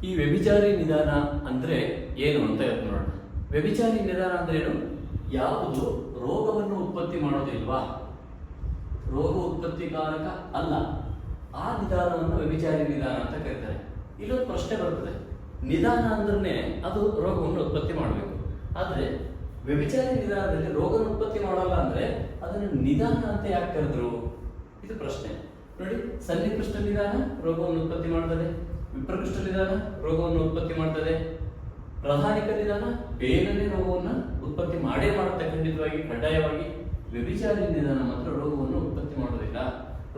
ಈ ವ್ಯಭಿಚಾರಿ ನಿಧಾನ ಅಂದ್ರೆ ಏನು ಅಂತ ನೋಡೋಣ. ವ್ಯಭಿಚಾರಿ ನಿಧಾನ ಅಂದ್ರೆ ಏನು? ಯಾವುದು ರೋಗವನ್ನು ಉತ್ಪತ್ತಿ ಮಾಡೋದಿಲ್ವಾ, ರೋಗ ಉತ್ಪತ್ತಿಕಾರಕ ಅಲ್ಲ, ಆ ನಿಧಾನವನ್ನು ವ್ಯಭಿಚಾರಿ ನಿಧಾನ ಅಂತ ಕರೀತಾರೆ. ಇಲ್ಲೊಂದು ಪ್ರಶ್ನೆ ಬರ್ತದೆ, ನಿಧಾನ ಅಂದ್ರೆ ಅದು ರೋಗವನ್ನು ಉತ್ಪತ್ತಿ ಮಾಡಬೇಕು, ಆದ್ರೆ ವ್ಯಭಿಚಾರಿ ನಿಧಾನದಲ್ಲಿ ರೋಗವನ್ನು ಉತ್ಪತ್ತಿ ಮಾಡಲ್ಲ ಅಂದ್ರೆ ಅದನ್ನು ನಿಧಾನ ಅಂತ ಯಾಕೆ ಕರೆದ್ರು? ಇದು ಪ್ರಶ್ನೆ. ನೋಡಿ, ಸನ್ನಿಕೃಷ್ಟ ನಿಧಾನ ರೋಗವನ್ನು ಉತ್ಪತ್ತಿ ಮಾಡ್ತದೆ, ವಿಪ್ರಕೃಷ್ಟ ನಿಧಾನ ರೋಗವನ್ನು ಉತ್ಪತ್ತಿ ಮಾಡ್ತದೆ, ಪ್ರಧಾನಿಕ ನಿಧಾನ ಬೇಗನೆ ರೋಗವನ್ನು ಉತ್ಪತ್ತಿ ಮಾಡೇ ಮಾಡುತ್ತೆ, ಖಂಡಿತವಾಗಿ ಕಡ್ಡಾಯವಾಗಿ. ವ್ಯಭಿಚಾರಿ ನಿಧಾನ ಮಾತ್ರ ರೋಗವನ್ನು ಉತ್ಪತ್ತಿ ಮಾಡೋದಿಲ್ಲ.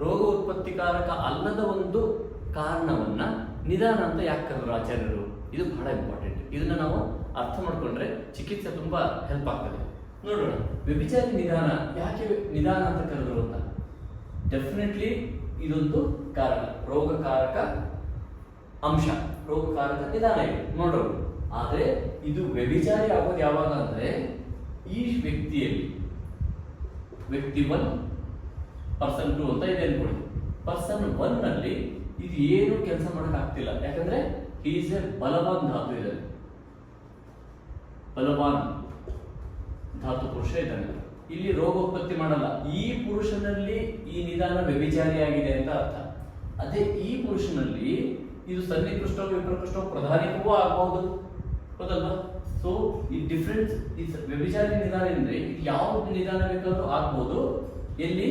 ರೋಗ ಉತ್ಪತ್ತಿಕಾರಕ ಅಲ್ಲದ ಒಂದು ಕಾರಣವನ್ನ ನಿಧಾನ ಅಂತ ಯಾಕೆ ಕರೆದ್ರು ಆಚಾರ್ಯರು? ಇದು ಬಹಳ ಇಂಪಾರ್ಟೆಂಟ್. ಇದನ್ನ ನಾವು ಅರ್ಥ ಮಾಡ್ಕೊಂಡ್ರೆ ಚಿಕಿತ್ಸೆ ತುಂಬಾ ಹೆಲ್ಪ್ ಆಗ್ತದೆ. ನೋಡೋಣ, ವ್ಯಭಿಚಾರಿ ನಿಧಾನ ಯಾಕೆ ನಿಧಾನ ಅಂತ ಕರೆದ್ರು ಅಂತ. ಡೆಫಿನೆಟ್ಲಿ ಇದೊಂದು ಕಾರಣ, ರೋಗಕಾರಕ ಅಂಶ, ರೋಗಕಾರಕ ನಿಧಾನ ಇದೆ ನೋಡೋಣ. ಆದ್ರೆ ಇದು ವ್ಯಭಿಚಾರಿ ಆಗೋದು ಯಾವಾಗ ಅಂದ್ರೆ ಈ ವ್ಯಕ್ತಿಯಲ್ಲಿ ವ್ಯಕ್ತಿ 1 ಪರ್ಸನ್ 2 ಅಂತ ಇದೆ ಅನ್ಕೊಳ್ಳಿ. ಪರ್ಸನ್ 1 ನಲ್ಲಿ ಇದು ಏನು ಕೆಲಸ ಮಾಡಕ್ ಆಗ್ತಿಲ್ಲ, ಯಾಕಂದ್ರೆ ಈಸ್ ಎ ಬಲವಾನ್ ಧಾತು ಇದೆ, ಬಲವಾನ್ ಧಾತು ಪುರುಷ ಇದ್ದಾನೆ. ಇಲ್ಲಿ ರೋಗೋತ್ಪತ್ತಿ ಮಾಡಲ್ಲ. ಈ ಪುರುಷನಲ್ಲಿ ಈ ನಿಧಾನ ವ್ಯಭಿಚಾರಿಯಾಗಿದೆ ಅಂತ ಅರ್ಥ. ಅದೇ ಈ ಪುರುಷನಲ್ಲಿ ಇದು ಸನ್ನಿಕೃಷ್ಟ ವಿಪ್ರಕೃಷ್ಟ ಪ್ರಧಾನಿಕವೂ ಆಗಬಹುದು, ಹೌದಲ್ವಾ? ಸೊ ಈ ಡಿಫ್ರೆನ್ಸ್, ಈ ವ್ಯಭಿಚಾರಿ ನಿಧಾನ ಅಂದ್ರೆ ಯಾವ ನಿಧಾನ ಬೇಕಾದ್ರೂ ಆಗ್ಬಹುದು. ಎಲ್ಲಿ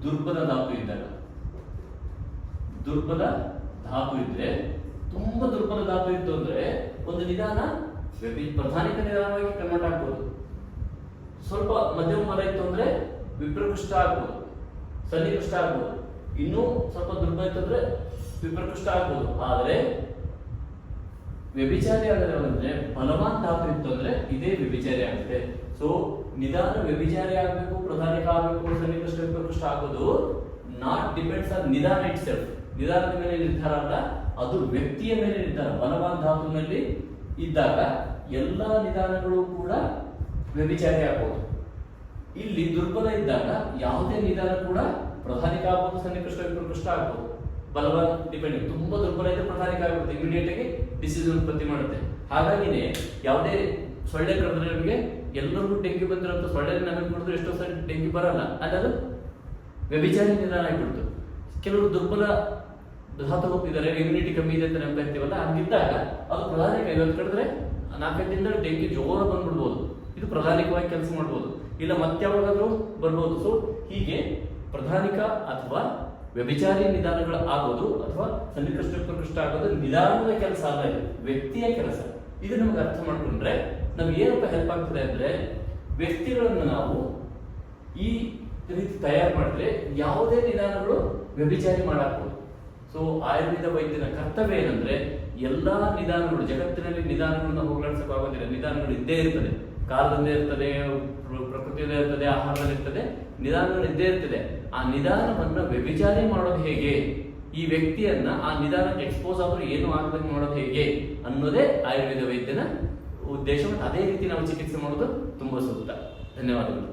ದುರ್ಬಲ ಧಾತು ಇದ್ದಾಗ, ದುರ್ಬಲ ಧಾತು ಇದ್ರೆ, ತುಂಬಾ ದುರ್ಬಲ ಧಾತು ಇತ್ತು ಅಂದ್ರೆ ಒಂದು ನಿಧಾನ ಪ್ರಧಾನಿಕ ನಿಧಾನವಾಗಿ ಕನ್ವರ್ಟ್ ಆಗ್ಬೋದು. ಸ್ವಲ್ಪ ಮಧ್ಯಮ ಮರ ಇತ್ತು ಅಂದ್ರೆ ವಿಪ್ರಕೃಷ್ಟ ಆಗ್ಬೋದು, ಸನ್ನಿಕೃಷ್ಟ ಆಗ್ಬೋದು. ಇನ್ನೂ ಸ್ವಲ್ಪ ದುರ್ಬಲ ಇತ್ತು ಅಂದ್ರೆ ವಿಪ್ರಕೃಷ್ಟ ಆಗ್ಬೋದು. ಆದ್ರೆ ವ್ಯಭಿಚಾರಿ ಆಗದ್ರೆ ಬಲವಾನ್ ಧಾತು ಇತ್ತು ಅಂದ್ರೆ ಇದೇ ವ್ಯಭಿಚಾರಿ ಆಗುತ್ತೆ. ಸೊ ನಿಧಾನ ವ್ಯಭಿಚಾರಿ ಆಗ್ಬೇಕು, ಪ್ರಧಾನಿಕ ಆಗ್ಬೇಕು, ಸನ್ನಿಕೃಷ್ಟ ವಿಪ್ರಕೃಷ್ಟ ಆಗೋದು ನಾಟ್ ಡಿಪೆಂಡ್ಸ್ ಆನ್ ನಿಧಾನ ಇಟ್ ಸೆಲ್ಫ್. ನಿಧಾನದ ಮೇಲೆ ನಿರ್ಧಾರ ಅಲ್ಲ, ಅದು ವ್ಯಕ್ತಿಯ ಮೇಲೆ ನಿರ್ಧಾರ. ಬಲವಾನ್ ಧಾತುವಿನಲ್ಲಿ ಇದ್ದಾಗ ಎಲ್ಲಾ ನಿಧಾನಗಳು ಕೂಡ ವ್ಯಭಿಚಾರಿ ಆಗ್ಬೋದು. ಇಲ್ಲಿ ದುರ್ಬಲ ಇದ್ದಾಗ ಯಾವುದೇ ನಿಧಾನ ಕೂಡ ಪ್ರಧಾನಿಕ ಆಗ್ಬೋದು, ಸನ್ನಿಕೃಷ್ಟ ವಿಪ್ರಕೃಷ್ಟ ಆಗ್ಬೋದು. ಬಲವಾನ್ ಡಿಪೆಂಡಿಂಗ್, ತುಂಬಾ ದುರ್ಬಲ ಇದ್ರೆ ಪ್ರಧಾನಿಕ ಆಗ್ಬಿಡುತ್ತೆ, ಇಮಿಡಿಯೇಟ್ ಆಗಿ ಡಿಸೀಸ್ ಉತ್ಪತ್ತಿ ಮಾಡುತ್ತೆ. ಹಾಗಾಗಿನೇ ಯಾವುದೇ ಸೊಳ್ಳೆ ಕಡಿದ್ರೆ ನಮಗೆ ಎಲ್ಲರಿಗೂ ಡೆಂಗ್ಯೂ ಬಂದಿರೋಂಥ ಸೊಳ್ಳೆ ನಮಗೆ ಕುಡಿದ್ರೆ ಎಷ್ಟೋ ಸರಿ ಡೆಂಗ್ಯೂ ಬರಲ್ಲ, ಅದು ವ್ಯಭಿಚಾರಿ ನಿಧಾನ ಆಗಿಬಿಡ್ತು. ಕೆಲವರು ದುರ್ಬಲ ಧಾತು ಹೋಗ್ತಿದ್ದಾರೆ, ಇಮ್ಯುನಿಟಿ ಕಮ್ಮಿ ಇದೆ ಅಂತ ನಂಬ್ತಾ ಇರ್ತೀವಲ್ಲ, ಹಂಗಿದ್ದಾಗ ಅದು ಪ್ರಧಾನಿಕ. ಇವತ್ತು ಕಡಿದ್ರೆ 4-5 ದಿನದಲ್ಲಿ ಡೆಂಗ್ಯೂ ಜೋರ ಬಂದ್ಬಿಡ್ಬೋದು, ಇದು ಪ್ರಧಾನಿಕವಾಗಿ ಕೆಲಸ ಮಾಡ್ಬೋದು, ಇಲ್ಲ ಮತ್ತೆ ಯಾವಾಗಾದ್ರೂ ಬರ್ಬೋದು. ಸೊ ಹೀಗೆ ಪ್ರಧಾನಿಕ ಅಥವಾ ವ್ಯಭಿಚಾರಿ ನಿಧಾನಗಳು ಆಗೋದು ಅಥವಾ ಸನ್ನಿಕೃಷ್ಟ ವಿಪ್ರಕೃಷ್ಟ ಆಗೋದು ನಿಧಾನದ ಕೆಲಸ ಅಲ್ಲ, ಇದು ವ್ಯಕ್ತಿಯ ಕೆಲಸ. ಇದು ನಮ್ಗೆ ಅರ್ಥ ಮಾಡ್ಕೊಂಡ್ರೆ ನಮ್ಗೆ ಏನಪ್ಪ ಹೆಲ್ಪ್ ಆಗ್ತದೆ ಅಂದ್ರೆ, ವ್ಯಕ್ತಿಗಳನ್ನು ನಾವು ಈ ರೀತಿ ತಯಾರು ಮಾಡಿದ್ರೆ ಯಾವುದೇ ನಿಧಾನಗಳು ವ್ಯಭಿಚಾರಿ ಮಾಡಾಕ್ಬೋದು. ಸೊ ಆಯುರ್ವೇದ ವೈದ್ಯನ ಕರ್ತವ್ಯ ಏನಂದ್ರೆ, ಎಲ್ಲಾ ನಿಧಾನಗಳು, ಜಗತ್ತಿನಲ್ಲಿ ನಿಧಾನಗಳನ್ನ ಹೋಗ್ಲಾಡ್ಸಕ್ಕಾಗೋದಿಲ್ಲ, ನಿಧಾನಗಳು ಇದ್ದೇ ಇರ್ತದೆ, ಕಾಲದಲ್ಲೇ ಇರ್ತದೆ, ಪ್ರಕೃತಿಯಲ್ಲೇ ಇರ್ತದೆ, ಆಹಾರದಲ್ಲಿ ಇರ್ತದೆ, ನಿಧಾನಗಳು ಇದ್ದೇ ಇರ್ತದೆ. ಆ ನಿಧಾನವನ್ನ ವ್ಯಭಿಚಾರಿ ಮಾಡೋದು ಹೇಗೆ, ಈ ವ್ಯಕ್ತಿಯನ್ನ ಆ ನಿಧಾನಕ್ಕೆ ಎಕ್ಸ್ಪೋಸ್ ಆದ್ರೂ ಏನು ಆಗಬೇಕು ಮಾಡೋದು ಹೇಗೆ ಅನ್ನೋದೇ ಆಯುರ್ವೇದ ವೈದ್ಯನ ಉದ್ದೇಶ. ಅದೇ ರೀತಿ ನಾವು ಚಿಕಿತ್ಸೆ ಮಾಡೋದು ತುಂಬಾ ಸೂಕ್ತ. ಧನ್ಯವಾದಗಳು.